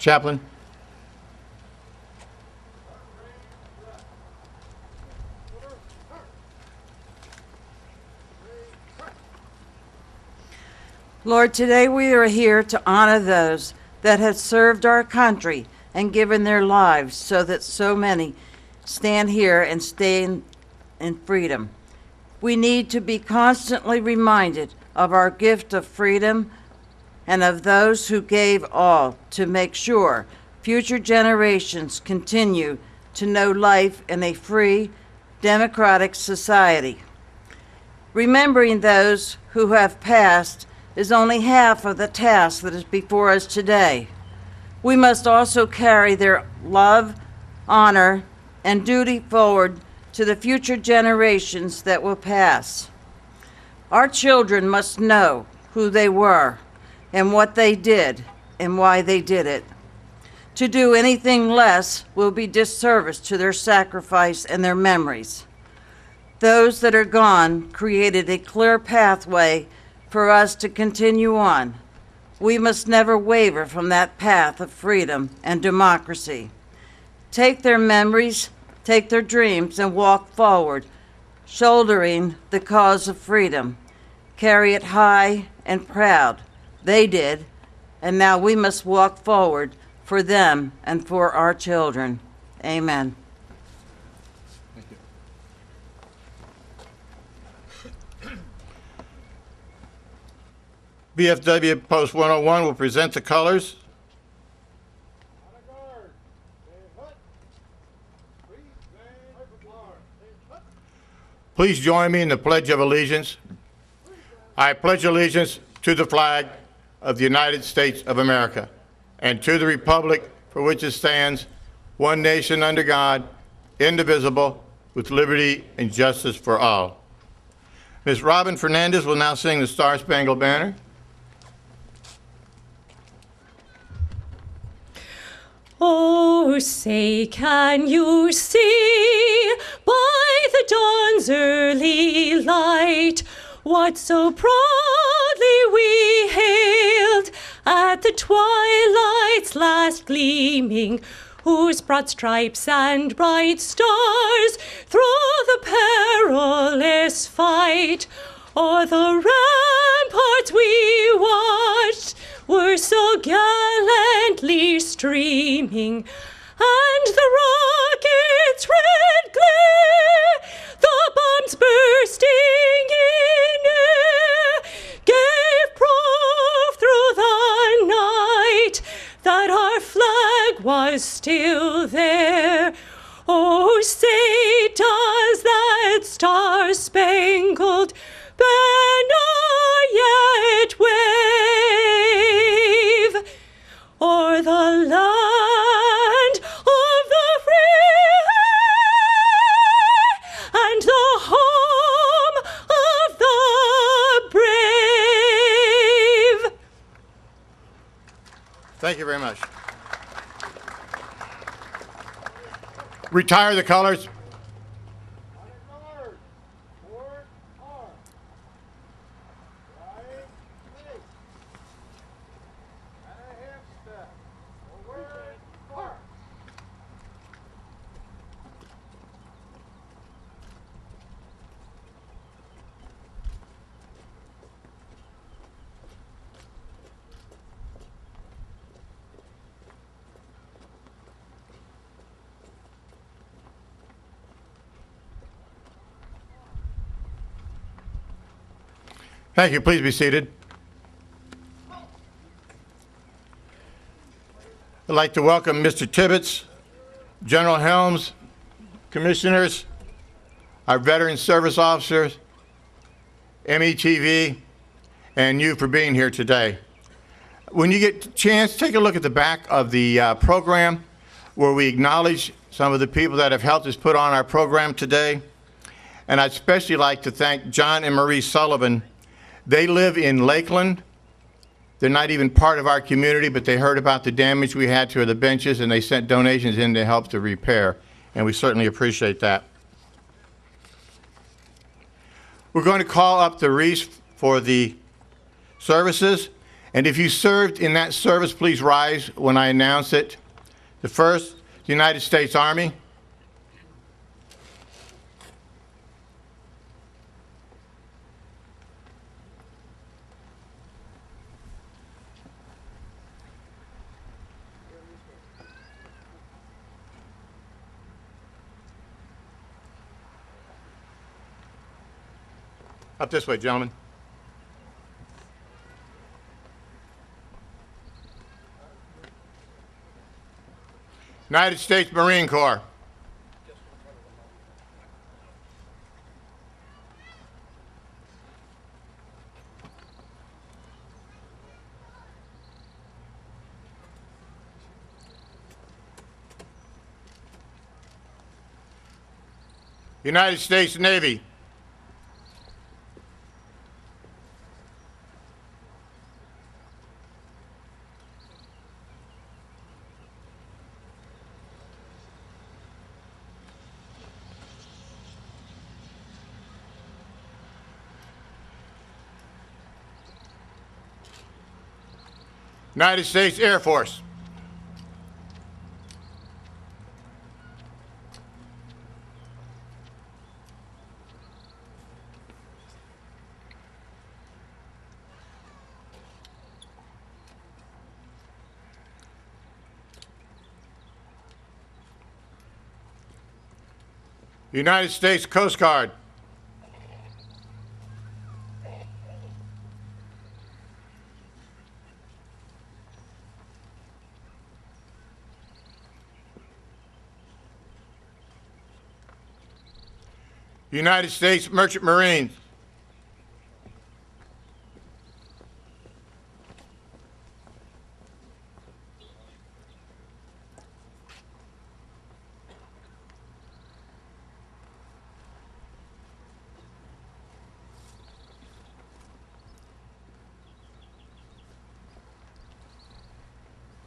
Chaplain. Lord, today we are here to honor those that have served our country and given their lives so that so many stand here and stay in freedom. We need to be constantly reminded of our gift of freedom and of those who gave all to make sure future generations continue to know life in a free, democratic society. Remembering those who have passed is only half of the task that is before us today. We must also carry their love, honor, and duty forward to the future generations that will pass. Our children must know who they were and what they did and why they did it. To do anything less will be disservice to their sacrifice and their memories. Those that are gone created a clear pathway for us to continue on. We must never waver from that path of freedom and democracy. Take their memories, take their dreams, and walk forward, shouldering the cause of freedom. Carry it high and proud. They did, and now we must walk forward for them and for our children. Amen. BFW Post 101 will present the colors. Please join me in the Pledge of Allegiance. I pledge allegiance to the flag of the United States of America and to the republic for which it stands, one nation under God, indivisible, with liberty and justice for all. Ms. Robin Fernandez will now sing the Star Spangled Banner. Oh, say, can you see by the dawn's early light what so proudly we hailed at the twilight's last gleaming, whose broad stripes and bright stars through the perilous fight o'er the ramparts we watched were so gallantly streaming, and the rocket's red glare, the bombs bursting in air, gave proof through the night that our flag was still there. Oh, say does that star-spangled banner yet wave o'er the land of the free and the home of the brave? Thank you very much. Retire the colors. Thank you. Please be seated. I'd like to welcome Mr. Tibbetts, General Helms, commissioners, our veteran service officers, METV, and you for being here today. When you get a chance, take a look at the back of the program where we acknowledge some of the people that have helped us put on our program today. And I'd especially like to thank John and Marie Sullivan. They live in Lakeland. They're not even part of our community, but they heard about the damage we had to the benches, and they sent donations in to help to repair, and we certainly appreciate that. We're going to call up the wreaths for the services, And if you served in that service, please rise when I announce it. The first, the United States Army. Up this way, gentlemen. United States Marine Corps. United States Navy. United States Air Force. United States Coast Guard. United States Merchant Marines.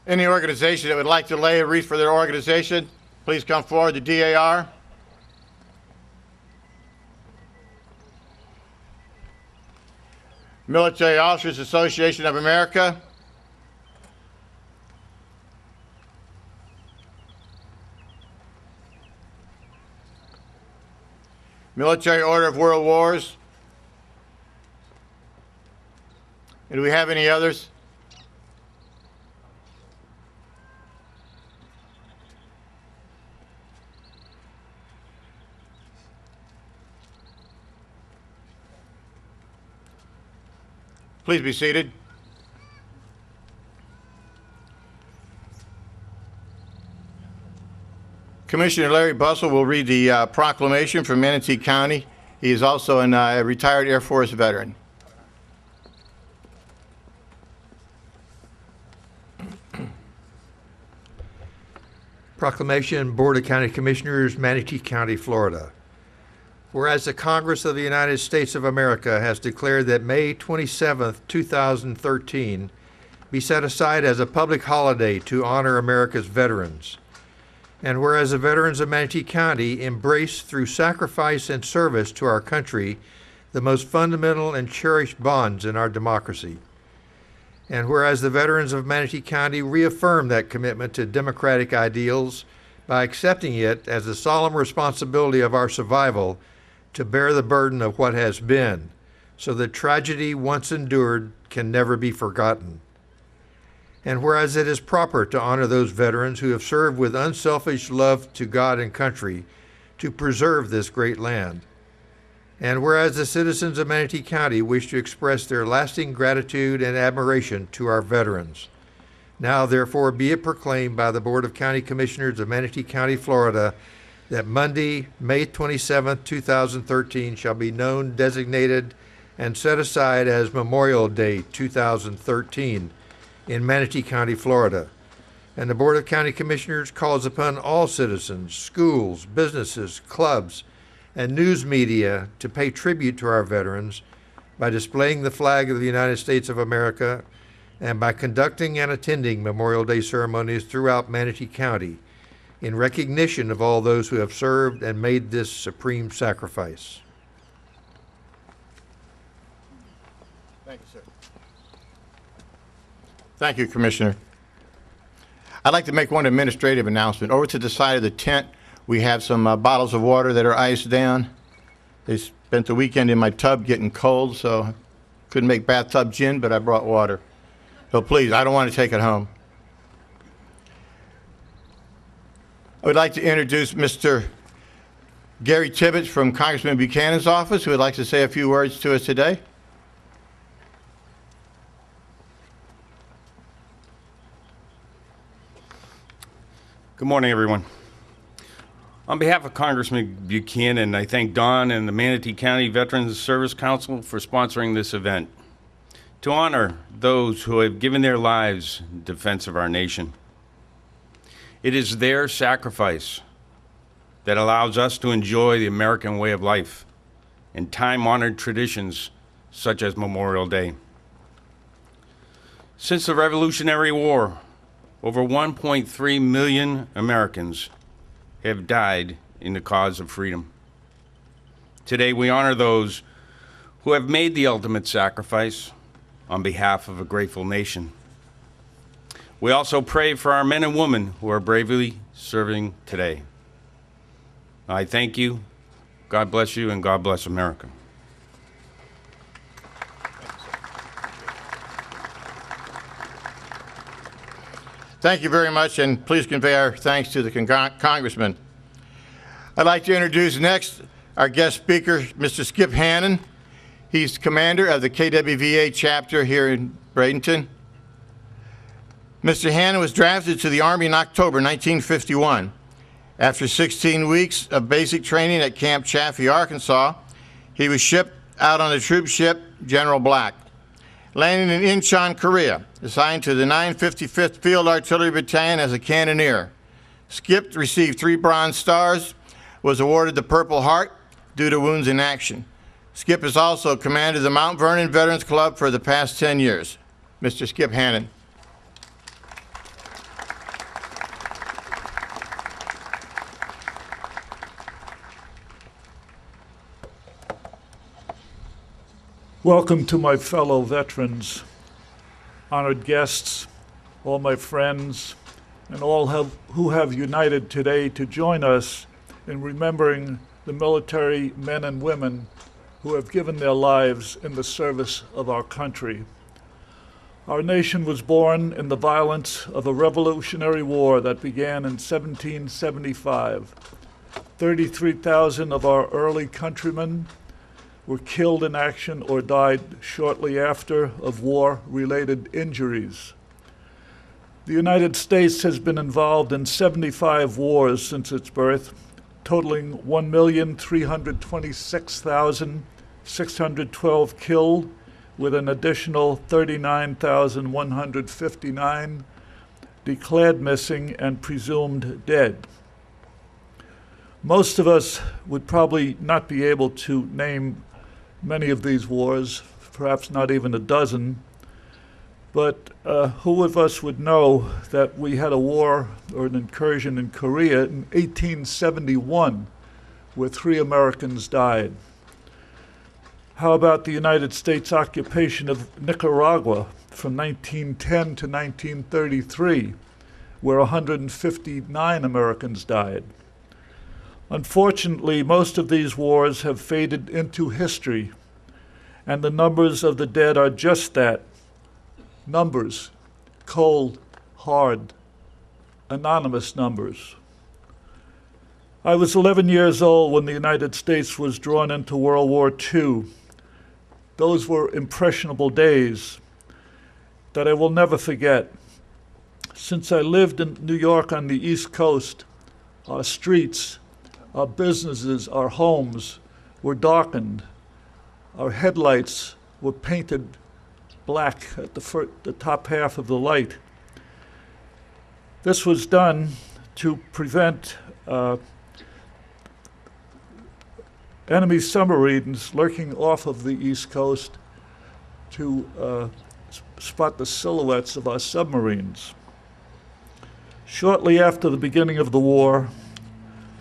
Any organization that would like to lay a wreath for their organization, please come forward to DAR. Military Officers Association of America. Military Order of World Wars. And do we have any others? Please be seated. Commissioner Larry Bussell will read the proclamation from Manatee County. He is also a retired Air Force veteran. Proclamation, Board of County Commissioners, Manatee County, Florida. Whereas the Congress of the United States of America has declared that May 27, 2013, be set aside as a public holiday to honor America's veterans. And whereas the veterans of Manatee County embrace through sacrifice and service to our country the most fundamental and cherished bonds in our democracy. And whereas the veterans of Manatee County reaffirm that commitment to democratic ideals by accepting it as the solemn responsibility of our survival to bear the burden of what has been, so that tragedy once endured can never be forgotten. And whereas it is proper to honor those veterans who have served with unselfish love to God and country to preserve this great land. And whereas the citizens of Manatee County wish to express their lasting gratitude and admiration to our veterans. Now, therefore, be it proclaimed by the Board of County Commissioners of Manatee County, Florida, that Monday, May 27, 2013 shall be known, designated, and set aside as Memorial Day 2013 in Manatee County, Florida. And the Board of County Commissioners calls upon all citizens, schools, businesses, clubs, and news media to pay tribute to our veterans by displaying the flag of the United States of America and by conducting and attending Memorial Day ceremonies throughout Manatee County in recognition of all those who have served and made this supreme sacrifice. Thank you, sir. Thank you, Commissioner. I'd like to make one administrative announcement. Over to the side of the tent, we have some bottles of water that are iced down. They spent the weekend in my tub getting cold, so couldn't make bathtub gin, but I brought water. So please, I don't want to take it home. I would like to introduce Mr. Gary Tibbetts from Congressman Buchanan's office, who would like to say a few words to us today. Good morning, everyone. On behalf of Congressman Buchanan, I thank Don and the Manatee County Veterans Service Council for sponsoring this event to honor those who have given their lives in defense of our nation. It is their sacrifice that allows us to enjoy the American way of life and time-honored traditions such as Memorial Day. Since the Revolutionary War, over 1.3 million Americans have died in the cause of freedom. Today, we honor those who have made the ultimate sacrifice on behalf of a grateful nation. We also pray for our men and women who are bravely serving today. I thank you, God bless you, and God bless America. Thank you very much, and please convey our thanks to the Congressman. I'd like to introduce next our guest speaker, Mr. Skip Hannon. He's commander of the KWVA chapter here in Bradenton. Mr. Hannon was drafted to the Army in October 1951. After 16 weeks of basic training at Camp Chaffee, Arkansas, he was shipped out on the troop ship General Black. Landing in Incheon, Korea, assigned to the 955th Field Artillery Battalion as a cannoneer. Skip received 3 Bronze Stars, was awarded the Purple Heart due to wounds in action. Skip has also commanded the Mount Vernon Veterans Club for the past 10 years. Mr. Skip Hannon. Welcome to my fellow veterans, honored guests, all my friends, and all who have united today to join us in remembering the military men and women who have given their lives in the service of our country. Our nation was born in the violence of a Revolutionary War that began in 1775. 33,000 of our early countrymen were killed in action or died shortly after of war-related injuries. The United States has been involved in 75 wars since its birth, totaling 1,326,612 killed, with an additional 39,159 declared missing and presumed dead. Most of us would probably not be able to name many of these wars, perhaps not even a dozen, but who of us would know that we had a war or an incursion in Korea in 1871 where 3 Americans died? How about the United States occupation of Nicaragua from 1910 to 1933, where 159 Americans died? Unfortunately, most of these wars have faded into history, and the numbers of the dead are just that, numbers, cold, hard, anonymous numbers. I was 11 years old when the United States was drawn into World War II. Those were impressionable days that I will never forget. Since I lived in New York on the East Coast, our streets, our businesses, our homes were darkened. Our headlights were painted black at the top half of the light. This was done to prevent enemy submarines lurking off of the East Coast to spot the silhouettes of our submarines. Shortly after the beginning of the war,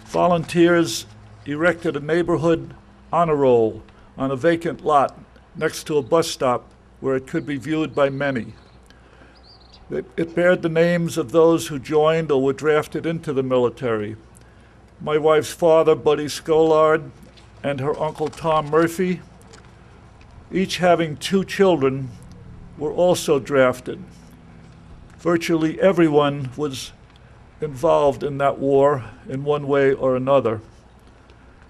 volunteers erected a neighborhood honor roll on a vacant lot next to a bus stop where it could be viewed by many. It bared the names of those who joined or were drafted into the military. My wife's father, Buddy Scolard, and her uncle Tom Murphy, each having 2 children, were also drafted. Virtually everyone was involved in that war in one way or another.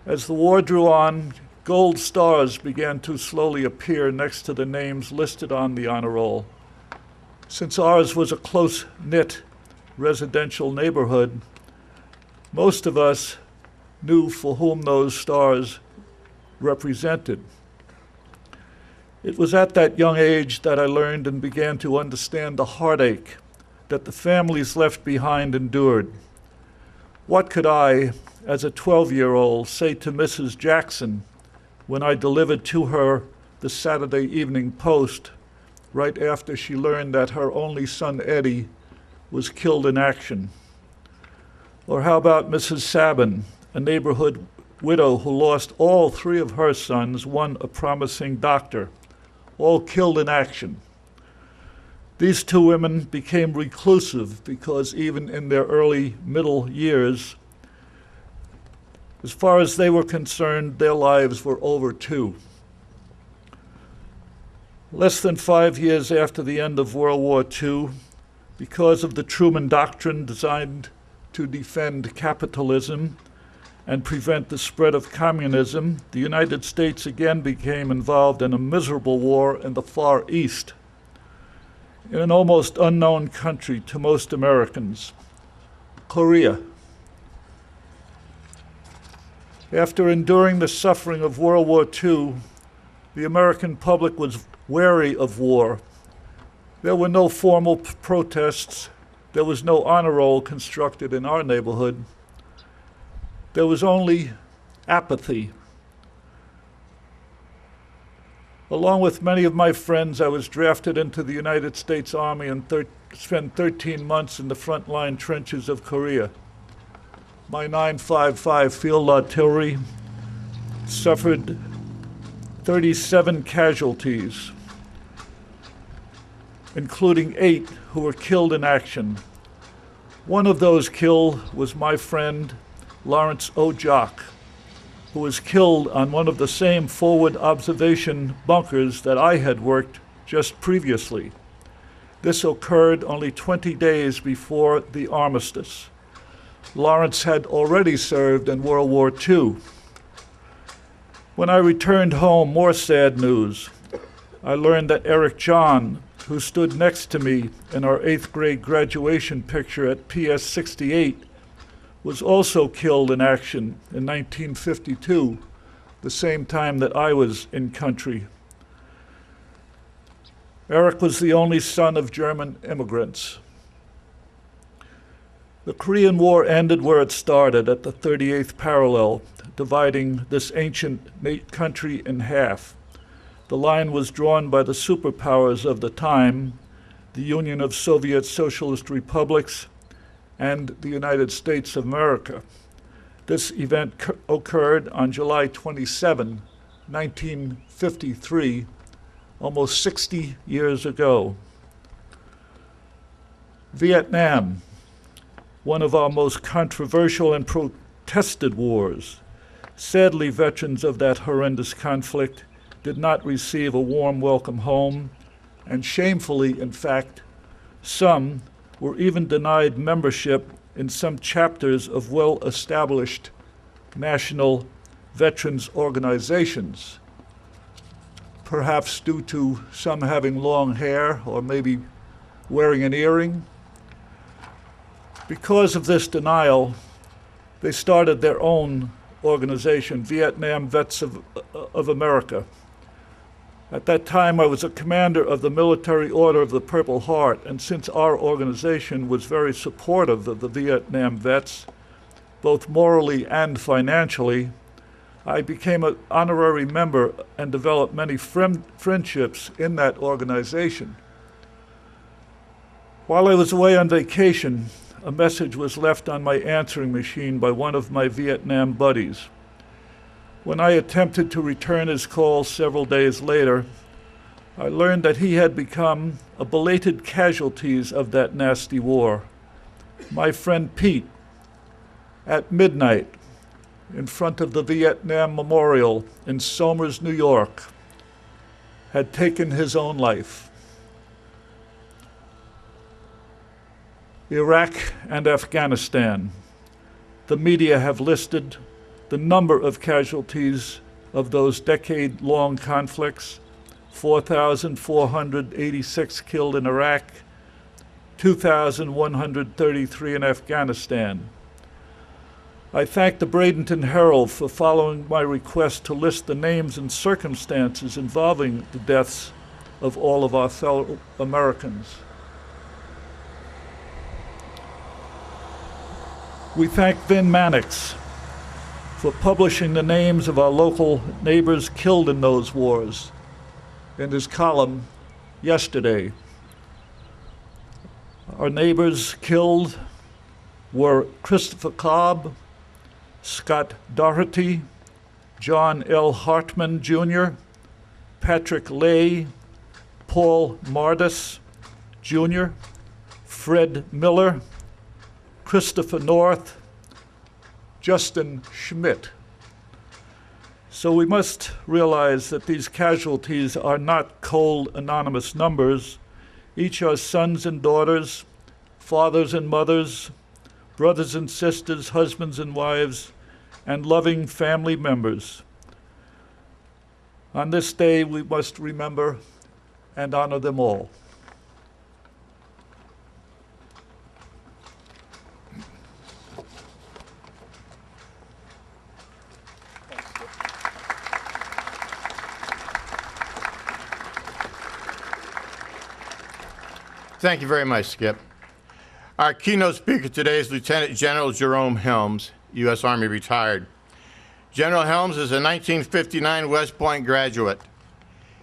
As the war drew on, gold stars began to slowly appear next to the names listed on the honor roll. Since ours was a close-knit residential neighborhood, most of us knew for whom those stars represented. It was at that young age that I learned and began to understand the heartache that the families left behind endured. What could I, as a 12-year-old, say to Mrs. Jackson when I delivered to her the Saturday Evening Post right after she learned that her only son, Eddie, was killed in action? Or how about Mrs. Sabin, a neighborhood widow who lost all 3 of her sons, one a promising doctor, all killed in action? These 2 women became reclusive because even in their early middle years, as far as they were concerned, their lives were over too. Less than 5 years after the end of World War II, because of the Truman Doctrine designed to defend capitalism and prevent the spread of communism, the United States again became involved in a miserable war in the Far East, in an almost unknown country to most Americans, Korea. After enduring the suffering of World War II, the American public was wary of war. There were no formal protests. There was no honor roll constructed in our neighborhood. There was only apathy. Along with many of my friends, I was drafted into the United States Army and spent 13 months in the frontline trenches of Korea. My 955 Field Artillery suffered 37 casualties, including 8 who were killed in action. One of those killed was my friend Lawrence O. Jock, who was killed on one of the same forward observation bunkers that I had worked just previously. This occurred only 20 days before the armistice. Lawrence had already served in World War II. When I returned home, more sad news. I learned that Eric John, who stood next to me in our 8th grade graduation picture at PS 68, was also killed in action in 1952, the same time that I was in country. Eric was the only son of German immigrants. The Korean War ended where it started, at the 38th parallel, dividing this ancient country in half. The line was drawn by the superpowers of the time, the Union of Soviet Socialist Republics and the United States of America. This event occurred on July 27, 1953, almost 60 years ago. Vietnam, one of our most controversial and protested wars. Sadly, veterans of that horrendous conflict did not receive a warm welcome home, and shamefully, in fact, some were even denied membership in some chapters of well-established national veterans organizations, perhaps due to some having long hair or maybe wearing an earring. Because of this denial, they started their own organization, Vietnam Vets of America. At that time, I was a commander of the Military Order of the Purple Heart, and since our organization was very supportive of the Vietnam vets, both morally and financially, I became an honorary member and developed many friendships in that organization. While I was away on vacation, a message was left on my answering machine by one of my Vietnam buddies. When I attempted to return his call several days later, I learned that he had become a belated casualty of that nasty war. My friend Pete, at midnight, in front of the Vietnam Memorial in Somers, New York, had taken his own life. Iraq and Afghanistan. The media have listed the number of casualties of those decade-long conflicts: 4,486 killed in Iraq, 2,133 in Afghanistan. I thank the Bradenton Herald for following my request to list the names and circumstances involving the deaths of all of our fellow Americans. We thank Vin Mannix for publishing the names of our local neighbors killed in those wars in his column yesterday. Our neighbors killed were Christopher Cobb, Scott Doherty, John L. Hartman Jr., Patrick Lay, Paul Mardis Jr., Fred Miller, Christopher North, Justin Schmidt. So we must realize that these casualties are not cold, anonymous numbers. Each are sons and daughters, fathers and mothers, brothers and sisters, husbands and wives, and loving family members. On this day, we must remember and honor them all. Thank you very much, Skip. Our keynote speaker today is Lieutenant General Jerome Helms, U.S. Army retired. General Helms is a 1959 West Point graduate.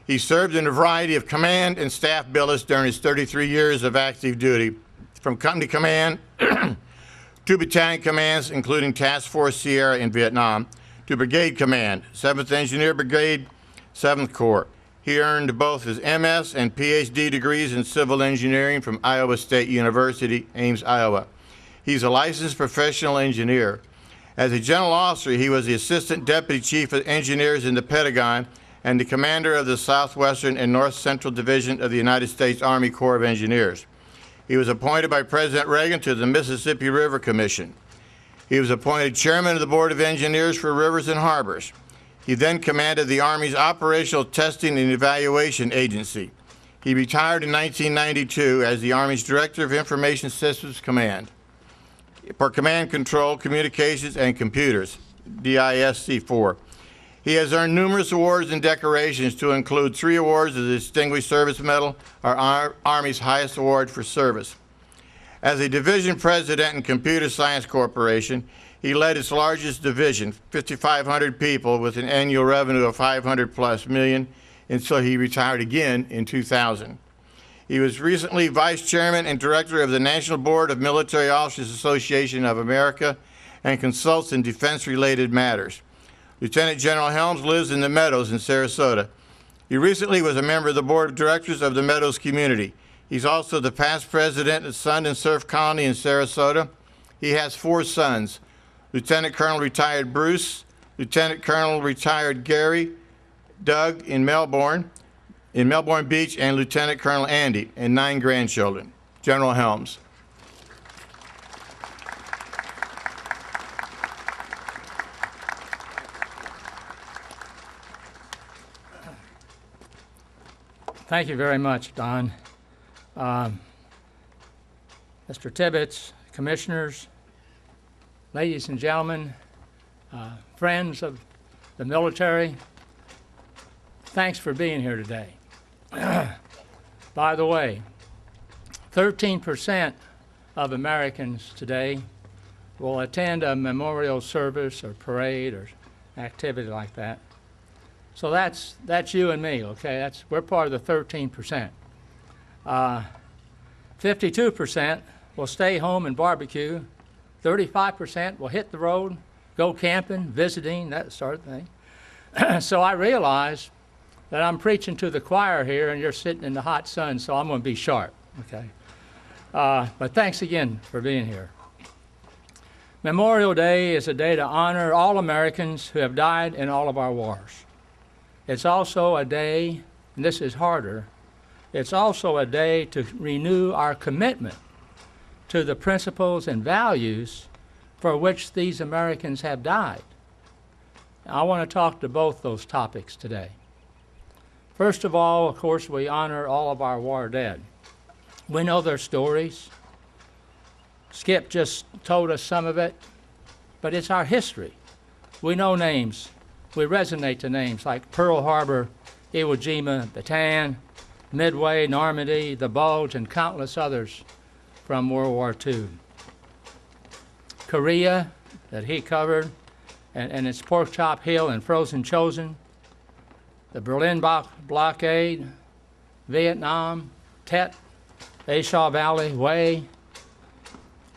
He served in a variety of command and staff billets during his 33 years of active duty, from company command to battalion commands, including Task Force Sierra in Vietnam, to brigade command, 7th Engineer Brigade, 7th Corps. He earned both his MS and PhD degrees in civil engineering from Iowa State University, Ames, Iowa. He's a licensed professional engineer. As a general officer, he was the Assistant Deputy Chief of Engineers in the Pentagon and the commander of the Southwestern and North Central Division of the United States Army Corps of Engineers. He was appointed by President Reagan to the Mississippi River Commission. He was appointed chairman of the Board of Engineers for Rivers and Harbors. He then commanded the Army's Operational Testing and Evaluation Agency. He retired in 1992 as the Army's Director of Information Systems Command for Command Control, Communications, and Computers, DISC-4. He has earned numerous awards and decorations, to include 3 awards of the Distinguished Service Medal, our Army's highest award for service. As a division president in Computer Science Corporation, he led its largest division, 5,500 people, with an annual revenue of $500+ million, until he retired again in 2000. He was recently vice chairman and director of the National Board of Military Officers Association of America and consults in defense-related matters. Lieutenant General Helms lives in the Meadows in Sarasota. He recently was a member of the board of directors of the Meadows community. He's also the past president of Sun and Surf Colony in Sarasota. He has 4 sons: Lieutenant Colonel retired Bruce, Lieutenant Colonel retired Gary, Doug in Melbourne Beach, and Lieutenant Colonel Andy, and 9 grandchildren. General Helms. Thank you very much, Don. Mr. Tibbetts, commissioners, ladies and gentlemen, friends of the military, thanks for being here today. By the way, 13% of Americans today will attend a memorial service or parade or activity like that. So that's you and me, okay? We're part of the 13%. 52% will stay home and barbecue. 35% will hit the road, go camping, visiting, that sort of thing. So I realize that I'm preaching to the choir here and you're sitting in the hot sun, so I'm going to be sharp, okay? But thanks again for being here. Memorial Day is a day to honor all Americans who have died in all of our wars. It's also a day, and this is harder, it's also a day to renew our commitment to the principles and values for which these Americans have died. I want to talk to both those topics today. First of all, of course, we honor all of our war dead. We know their stories. Skip just told us some of it, but it's our history. We know names. We resonate to names like Pearl Harbor, Iwo Jima, Bataan, Midway, Normandy, the Bulge, and countless others from World War II. Korea, that he covered, and its Pork Chop Hill and Frozen Chosen, the Berlin blockade, Vietnam, Tet, Ashaw Valley, Way,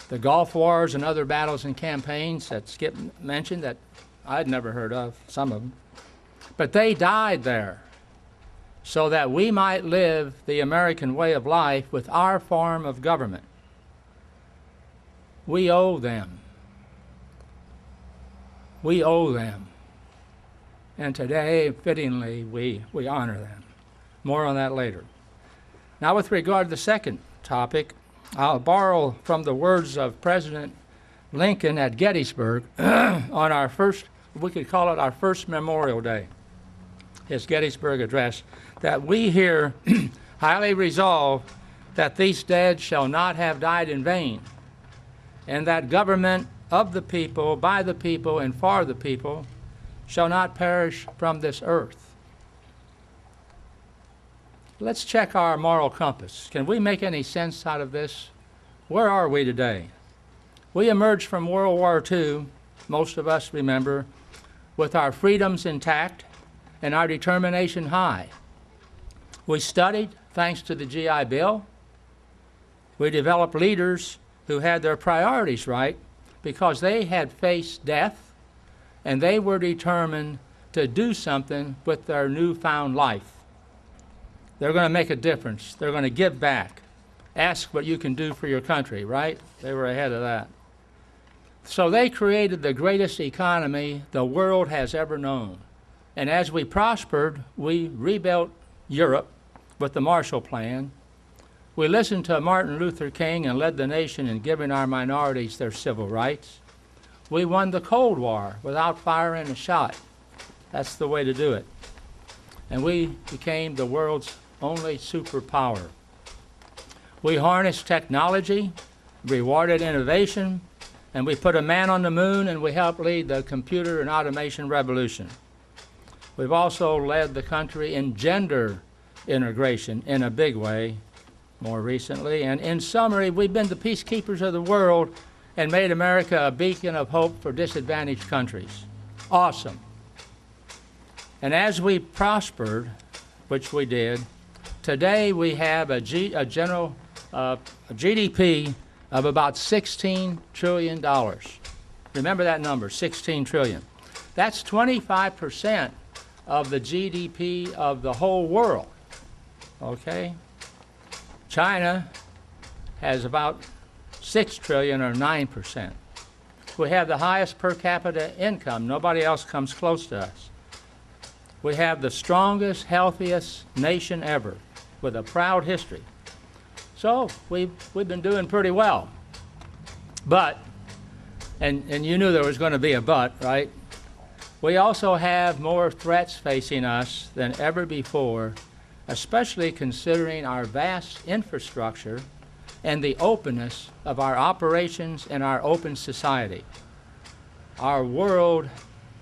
the Gulf Wars and other battles and campaigns that Skip mentioned that I'd never heard of, some of them. But they died there so that we might live the American way of life with our form of government. We owe them. We owe them. And today, fittingly, we honor them. More on that later. Now, with regard to the second topic, I'll borrow from the words of President Lincoln at Gettysburg on our first, we could call it our first Memorial Day, his Gettysburg Address, that we here highly resolve that these dead shall not have died in vain, and that government of the people, by the people, and for the people shall not perish from this earth. Let's check our moral compass. Can we make any sense out of this? Where are we today? We emerged from World War II, most of us remember, with our freedoms intact and our determination high. We studied, thanks to the GI Bill. We developed leaders who had their priorities right because they had faced death and they were determined to do something with their newfound life. They're going to make a difference. They're going to give back. Ask what you can do for your country, right? They were ahead of that. So they created the greatest economy the world has ever known. And as we prospered, we rebuilt Europe with the Marshall Plan. We listened to Martin Luther King and led the nation in giving our minorities their civil rights. We won the Cold War without firing a shot. That's the way to do it. And we became the world's only superpower. We harnessed technology, rewarded innovation, and we put a man on the moon, and we helped lead the computer and automation revolution. We've also led the country in gender integration in a big way more recently. And in summary, we've been the peacekeepers of the world and made America a beacon of hope for disadvantaged countries. Awesome. And as we prospered, which we did, today we have a GDP of about $16 trillion. Remember that number, 16 trillion. That's 25% of the GDP of the whole world, okay? China has about 6 trillion or 9%. We have the highest per capita income. Nobody else comes close to us. We have the strongest, healthiest nation ever with a proud history. So we've been doing pretty well. But, and you knew there was going to be a but, right? We also have more threats facing us than ever before, especially considering our vast infrastructure and the openness of our operations in our open society. Our world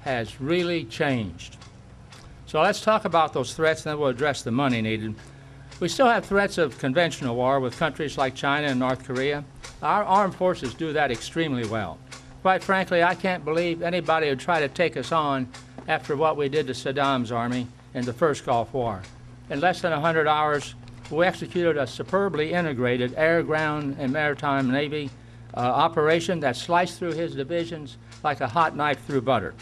has really changed. So let's talk about those threats, and then we'll address the money needed. We still have threats of conventional war with countries like China and North Korea. Our armed forces do that extremely well. Quite frankly, I can't believe anybody would try to take us on after what we did to Saddam's army in the first Gulf War. In less than 100 hours, we executed a superbly integrated air, ground, and maritime Navy operation that sliced through his divisions like a hot knife through butter.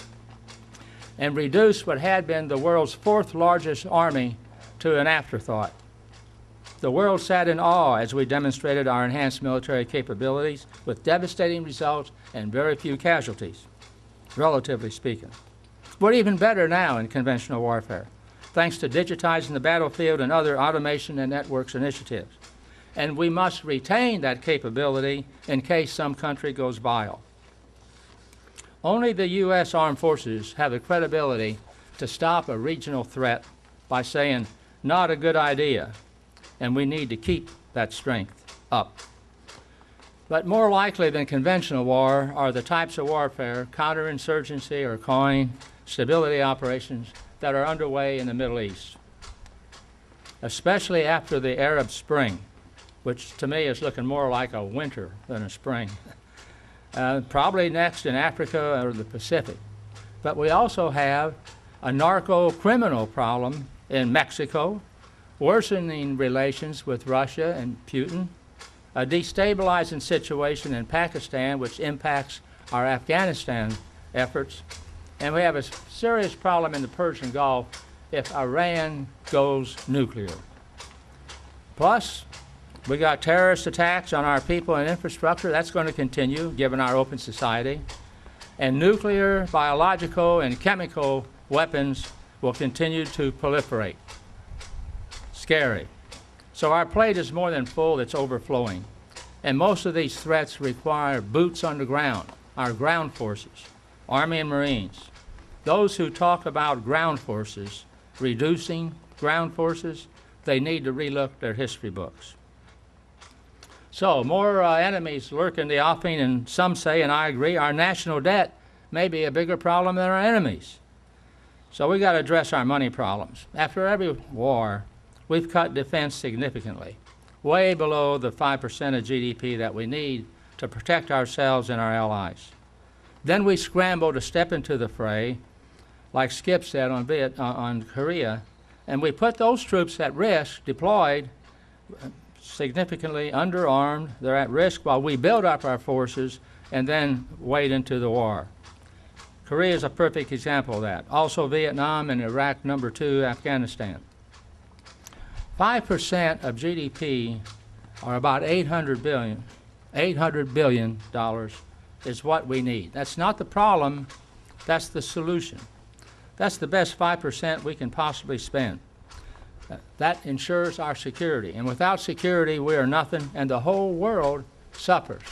and reduced what had been the world's fourth largest army to an afterthought. The world sat in awe as we demonstrated our enhanced military capabilities with devastating results and very few casualties, relatively speaking. We're even better now in conventional warfare, thanks to digitizing the battlefield and other automation and networks initiatives. And we must retain that capability in case some country goes vile. Only the U.S. Armed Forces have the credibility to stop a regional threat by saying, not a good idea, and we need to keep that strength up. But more likely than conventional war are the types of warfare, counterinsurgency or COIN, stability operations, that are underway in the Middle East, especially after the Arab Spring, which to me is looking more like a winter than a spring. Probably next in Africa or the Pacific. But we also have a narco-criminal problem in Mexico, worsening relations with Russia and Putin, a destabilizing situation in Pakistan which impacts our Afghanistan efforts, and we have a serious problem in the Persian Gulf if Iran goes nuclear. Plus, we got terrorist attacks on our people and infrastructure. That's going to continue given our open society. And nuclear, biological, and chemical weapons will continue to proliferate. Scary. So our plate is more than full, it's overflowing. And most of these threats require boots on the ground, our ground forces, Army and Marines. Those who talk about ground forces, reducing ground forces, they need to relook their history books. So more enemies lurk in the offing, and some say, and I agree, our national debt may be a bigger problem than our enemies. So we got to address our money problems. After every war, we've cut defense significantly, way below the 5% of GDP that we need to protect ourselves and our allies. Then we scramble to step into the fray, like Skip said on Korea, and we put those troops at risk, deployed, significantly underarmed. They're at risk while we build up our forces and then wade into the war. Korea is a perfect example of that. Also Vietnam and Iraq, number 2, Afghanistan. 5% of GDP, or about $800 billion is what we need. That's not the problem, that's the solution. That's the best 5% we can possibly spend. That ensures our security. And without security, we are nothing, and the whole world suffers.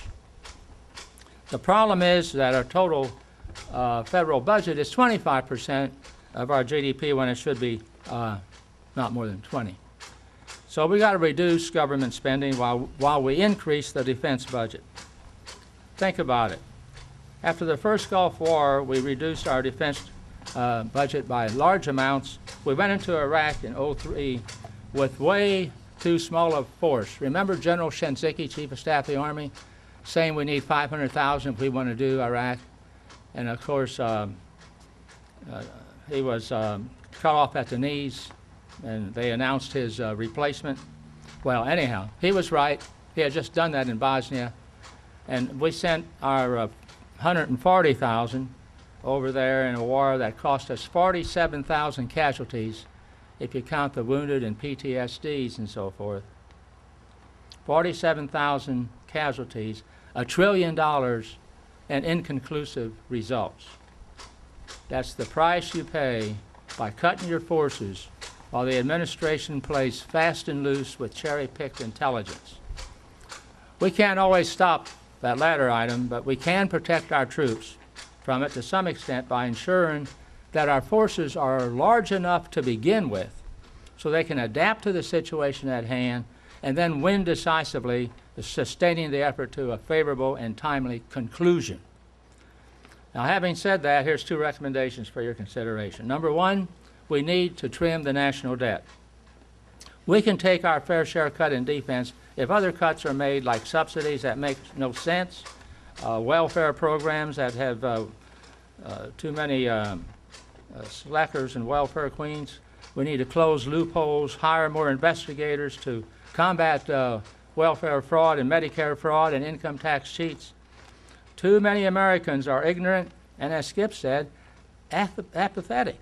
The problem is that our total federal budget is 25% of our GDP when it should be not more than 20. So we got to reduce government spending while we increase the defense budget. Think about it. After the first Gulf War, we reduced our defense budget by large amounts. We went into Iraq in 2003 with way too small a force. Remember General Shinziki, Chief of Staff of the Army, saying we need 500,000 if we want to do Iraq? And of course, he was cut off at the knees, and they announced his replacement. Well, anyhow, he was right. He had just done that in Bosnia. And we sent our 140,000 over there in a war that cost us 47,000 casualties, if you count the wounded and PTSDs and so forth. 47,000 casualties, $1 trillion, and inconclusive results. That's the price you pay by cutting your forces while the administration plays fast and loose with cherry-picked intelligence. We can't always stop that latter item, but we can protect our troops from it to some extent by ensuring that our forces are large enough to begin with so they can adapt to the situation at hand and then win decisively, sustaining the effort to a favorable and timely conclusion. Now, having said that, here's 2 recommendations for your consideration. Number 1, we need to trim the national debt. We can take our fair share cut in defense if other cuts are made, like subsidies that make no sense, welfare programs that have too many slackers and welfare queens. We need to close loopholes, hire more investigators to combat welfare fraud and Medicare fraud and income tax cheats. Too many Americans are ignorant and, as Skip said, apathetic.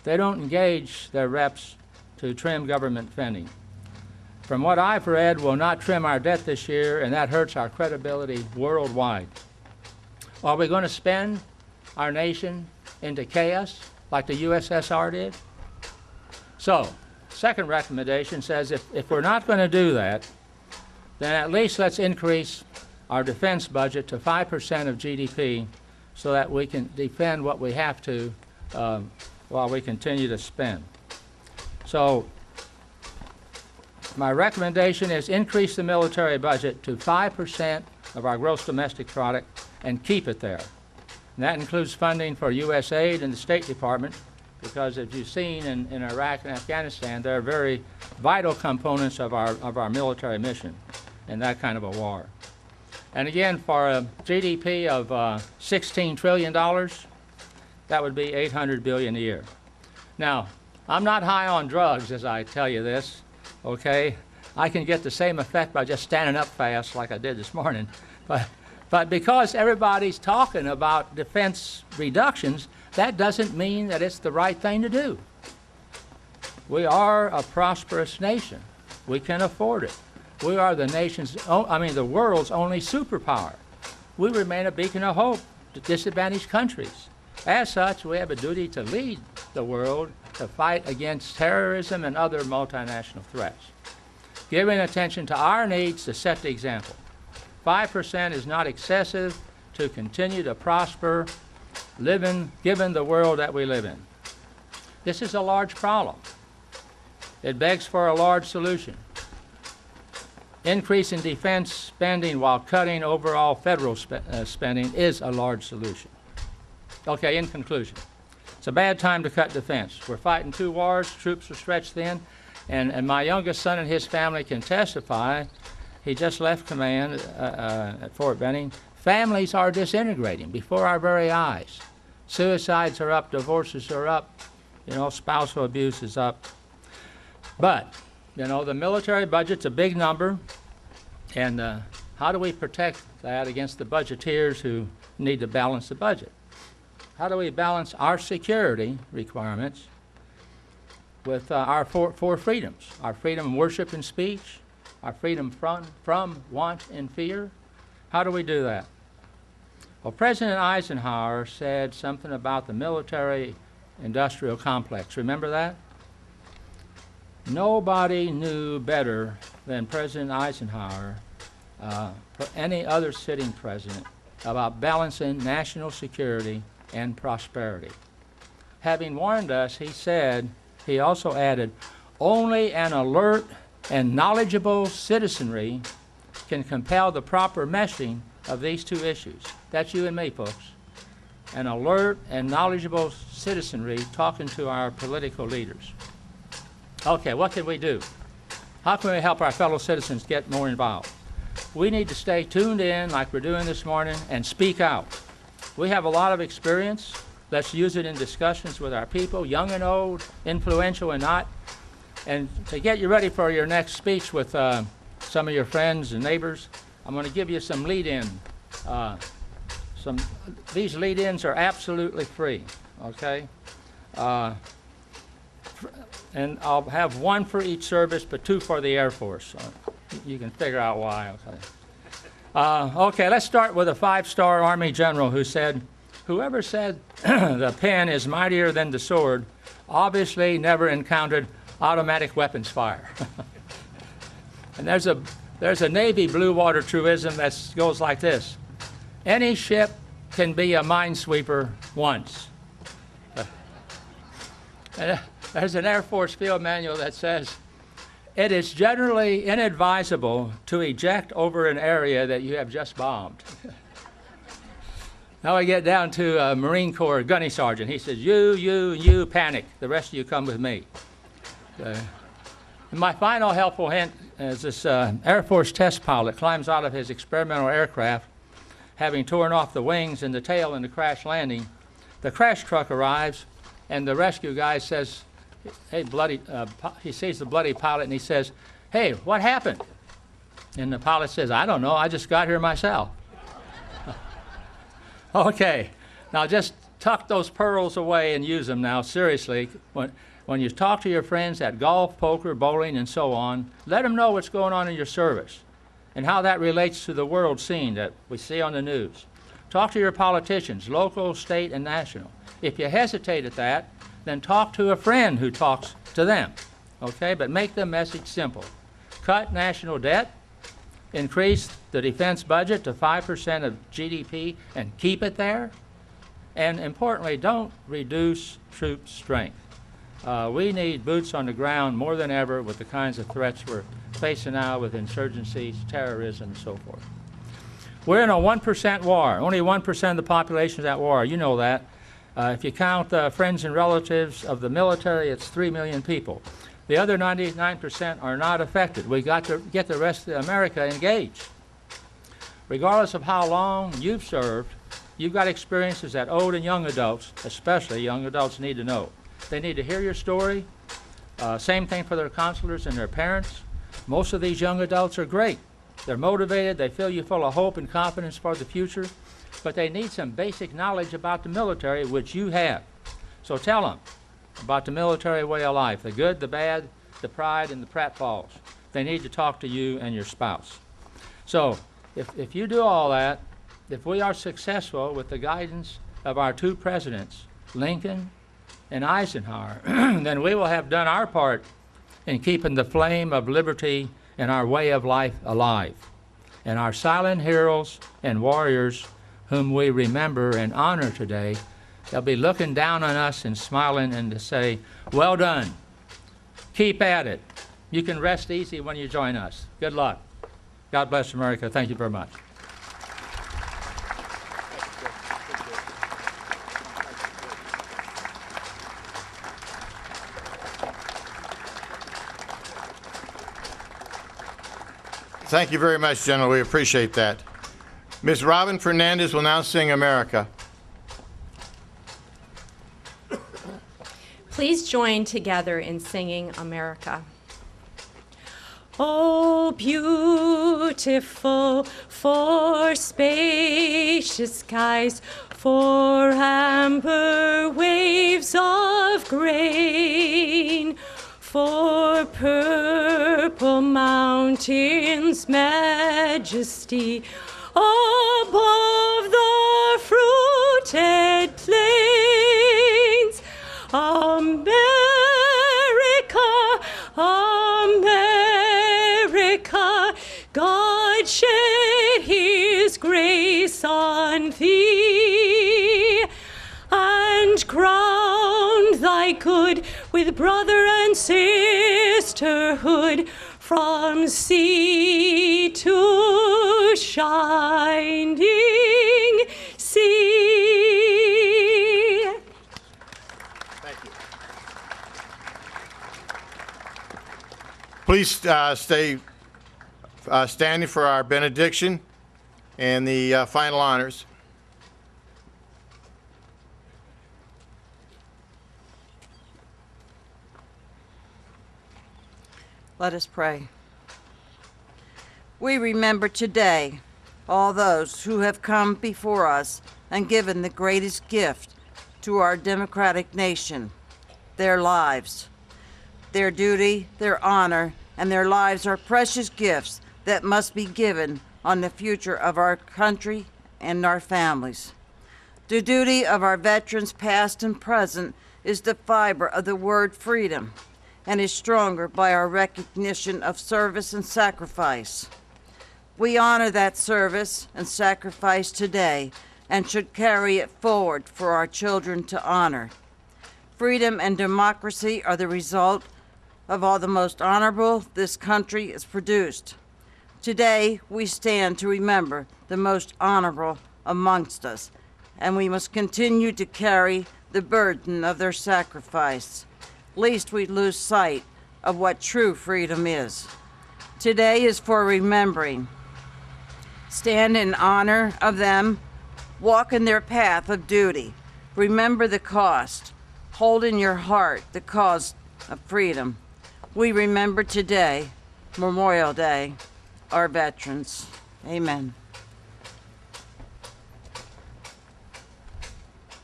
They don't engage their reps to trim government spending. From what I've read, we'll not trim our debt this year, and that hurts our credibility worldwide. Are we going to spend our nation into chaos like the USSR did? So, second recommendation says if we're not going to do that, then at least let's increase our defense budget to 5% of GDP so that we can defend what we have to while we continue to spend. So my recommendation is increase the military budget to 5% of our gross domestic product and keep it there. And that includes funding for U.S. aid and the State Department, because as you've seen in Iraq and Afghanistan, they're very vital components of our military mission in that kind of a war. And again, for a GDP of $16 trillion, that would be $800 billion a year. Now, I'm not high on drugs as I tell you this, okay? I can get the same effect by just standing up fast like I did this morning. But because everybody's talking about defense reductions, that doesn't mean that it's the right thing to do. We are a prosperous nation. We can afford it. We are the the world's only superpower. We remain a beacon of hope to disadvantaged countries. As such, we have a duty to lead the world to fight against terrorism and other multinational threats, giving attention to our needs to set the example. 5% is not excessive to continue to prosper, given the world that we live in. This is a large problem. It begs for a large solution. Increasing defense spending while cutting overall federal spending is a large solution. Okay, in conclusion, it's a bad time to cut defense. We're fighting 2 wars, troops are stretched thin, and my youngest son and his family can testify. He just left command at Fort Benning. Families are disintegrating before our very eyes. Suicides are up, divorces are up, spousal abuse is up. But, the military budget's a big number, and how do we protect that against the budgeteers who need to balance the budget? How do we balance our security requirements with our four freedoms? Our freedom of worship and speech, our freedom from want and fear. How do we do that? Well, President Eisenhower said something about the military-industrial complex. Remember that? Nobody knew better than President Eisenhower, any other sitting president, about balancing national security and prosperity. Having warned us, he also added, only an alert and knowledgeable citizenry can compel the proper meshing of these 2 issues. That's you and me, folks. An alert and knowledgeable citizenry talking to our political leaders. Okay, what can we do? How can we help our fellow citizens get more involved? We need to stay tuned in like we're doing this morning and speak out. We have a lot of experience. Let's use it in discussions with our people, young and old, influential and not. And to get you ready for your next speech with some of your friends and neighbors, I'm going to give you some lead-in. These lead-ins are absolutely free, okay? And I'll have 1 for each service, but 2 for the Air Force. You can figure out why. Okay, let's start with a 5-star Army general who said, whoever said the pen is mightier than the sword obviously never encountered automatic weapons fire. And there's a Navy blue water truism that goes like this. Any ship can be a minesweeper once. There's an Air Force field manual that says, it is generally inadvisable to eject over an area that you have just bombed. Now I get down to a Marine Corps gunny sergeant. He says, you panic. The rest of you come with me. And my final helpful hint is this Air Force test pilot climbs out of his experimental aircraft, having torn off the wings and the tail in the crash landing. The crash truck arrives, and the rescue guy says, hey, he sees the bloody pilot, and he says, hey, what happened? And the pilot says, I don't know, I just got here myself. Okay, now just tuck those pearls away and use them now, seriously. When you talk to your friends at golf, poker, bowling, and so on, let them know what's going on in your service and how that relates to the world scene that we see on the news. Talk to your politicians, local, state, and national. If you hesitate at that, then talk to a friend who talks to them, okay? But make the message simple. Cut national debt, increase the defense budget to 5% of GDP and keep it there, and importantly, don't reduce troop strength. We need boots on the ground more than ever with the kinds of threats we're facing now with insurgencies, terrorism, and so forth. We're in a 1% war. Only 1% of the population is at war. You know that. If you count friends and relatives of the military, it's 3 million people. The other 99% are not affected. We've got to get the rest of America engaged. Regardless of how long you've served, you've got experiences that old and young adults, especially young adults, need to know. They need to hear your story. Same thing for their counselors and their parents. Most of these young adults are great. They're motivated, they fill you full of hope and confidence for the future, but they need some basic knowledge about the military, which you have. So tell them about the military way of life, the good, the bad, the pride, and the pratfalls. They need to talk to you and your spouse. So if you do all that, if we are successful with the guidance of our two presidents, Lincoln and Eisenhower, then we will have done our part in keeping the flame of liberty and our way of life alive. And our silent heroes and warriors whom we remember and honor today, they'll be looking down on us and smiling and to say, well done, keep at it. You can rest easy when you join us. Good luck. God bless America. Thank you very much. Thank you very much, General. We appreciate that. Ms. Robin Fernandez will now sing America. Please join together in singing America. Oh, beautiful for spacious skies, for amber waves of grain, for purple mountains' majesty above the fruited plains. America, America, God shed his grace on thee, and crowned thy good with brother and sisterhood, from sea to shining sea. Thank you. Please stay standing for our benediction and the final honors. Let us pray. We remember today all those who have come before us and given the greatest gift to our democratic nation, their lives. Their duty, their honor, and their lives are precious gifts that must be given on the future of our country and our families. The duty of our veterans, past and present, is the fiber of the word freedom, and is stronger by our recognition of service and sacrifice. We honor that service and sacrifice today and should carry it forward for our children to honor. Freedom and democracy are the result of all the most honorable this country has produced. Today, we stand to remember the most honorable amongst us, and we must continue to carry the burden of their sacrifice, lest we lose sight of what true freedom is. Today is for remembering. Stand in honor of them, walk in their path of duty. Remember the cost. Hold in your heart the cause of freedom. We remember today, Memorial Day, our veterans. Amen.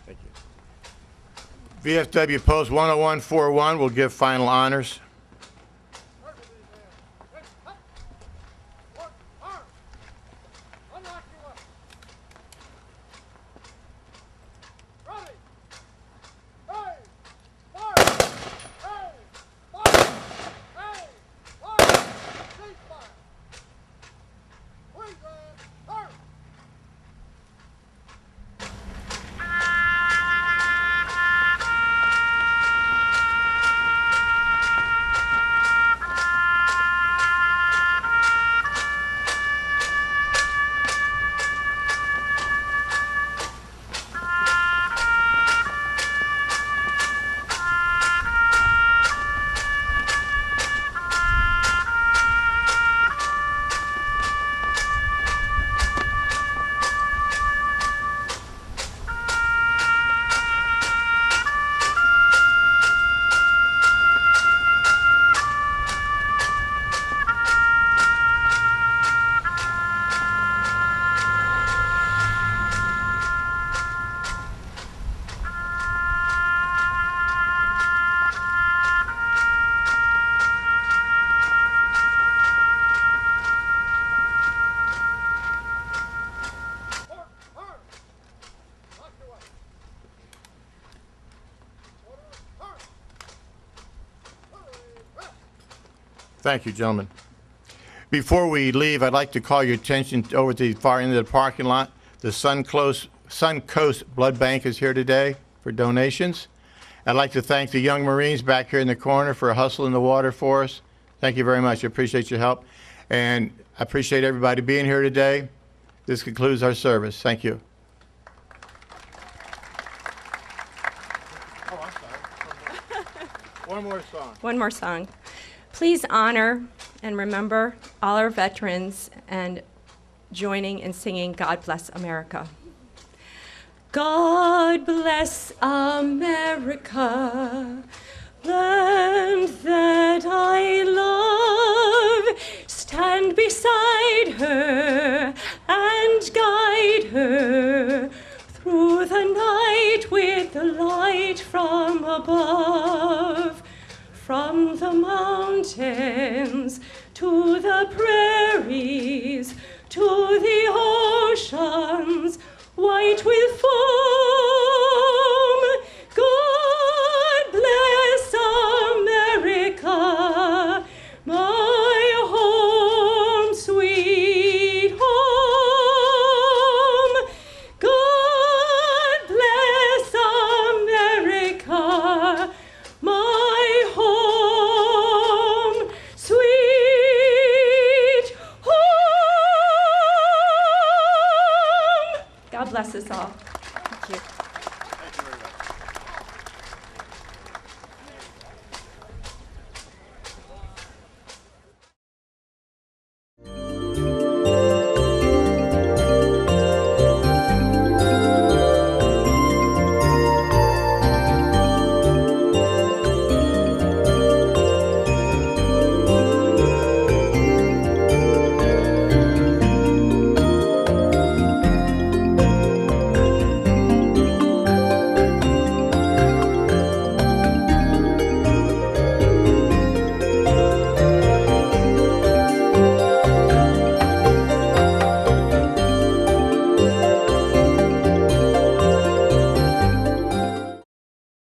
Thank you. VFW Post 10141 will give final honors. Thank you, gentlemen. Before we leave, I'd like to call your attention over to the far end of the parking lot. The Suncoast Blood Bank is here today for donations. I'd like to thank the young Marines back here in the corner for hustling the water for us. Thank you very much. I appreciate your help. And I appreciate everybody being here today. This concludes our service. Thank you. Oh, I'm sorry. One more song. One more song. Please honor and remember all our veterans and joining in singing God Bless America. God bless America, land that I love. Stand beside her and guide her through the night with the light from above. From the mountains to the prairies, to the oceans, white with foam. God bless America, my home, sweet home. God bless America, my home, sweet home. God bless us all. Thank you.